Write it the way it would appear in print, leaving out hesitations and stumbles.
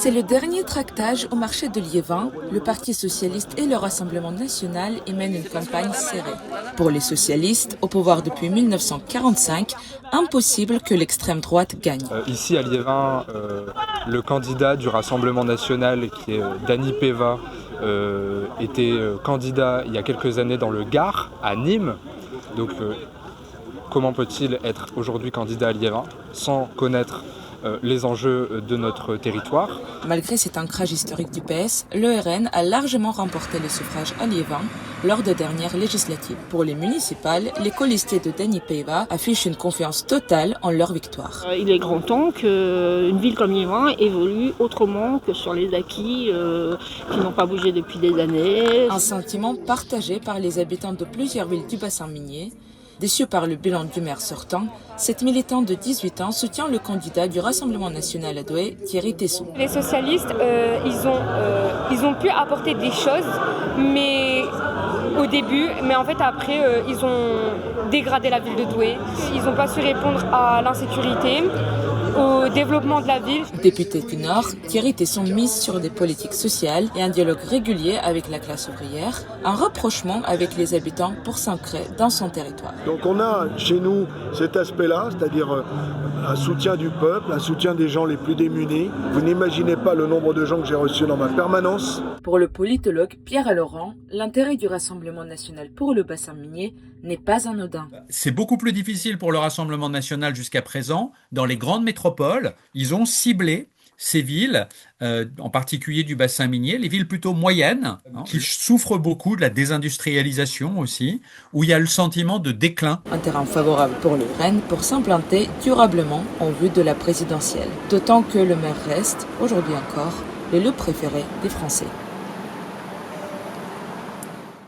C'est le dernier tractage au marché de Liévin. Le Parti socialiste et le Rassemblement national y mènent une campagne serrée. Pour les socialistes, au pouvoir depuis 1945, impossible que l'extrême droite gagne. Ici à Liévin, le candidat du Rassemblement national, qui est Dany Peva, était candidat il y a quelques années dans le Gard, à Nîmes. Donc comment peut-il être aujourd'hui candidat à Liévin sans connaître les enjeux de notre territoire? Malgré cet ancrage historique du PS, le RN a largement remporté les suffrages à Liévin lors des dernières législatives. Pour les municipales, les colistiers de Dany Peva affichent une confiance totale en leur victoire. Il est grand temps qu'une ville comme Liévin évolue autrement que sur les acquis qui n'ont pas bougé depuis des années. Un sentiment partagé par les habitants de plusieurs villes du bassin minier. Déçu par le bilan du maire sortant, cette militante de 18 ans soutient le candidat du Rassemblement national à Douai, Thierry Tesson. Les socialistes, ils ont pu apporter des choses, mais au début, mais en fait après, ils ont dégradé la ville de Douai. Ils n'ont pas su répondre à l'insécurité, au développement de la ville. Député du Nord, Thierry Tesson mise sur des politiques sociales et un dialogue régulier avec la classe ouvrière, un rapprochement avec les habitants pour s'ancrer dans son territoire. Donc on a chez nous cet aspect-là, c'est-à-dire un soutien du peuple, un soutien des gens les plus démunis. Vous n'imaginez pas le nombre de gens que j'ai reçus dans ma permanence. Pour le politologue Pierre Laurent, l'intérêt du Rassemblement national pour le bassin minier n'est pas anodin. C'est beaucoup plus difficile pour le Rassemblement national jusqu'à présent. Dans les grandes métropoles, ils ont ciblé ces villes, en particulier du bassin minier, les villes plutôt moyennes, qui souffrent beaucoup de la désindustrialisation aussi, où il y a le sentiment de déclin. Un terrain favorable pour le RN pour s'implanter durablement en vue de la présidentielle. D'autant que le maire reste, aujourd'hui encore, le préféré des Français.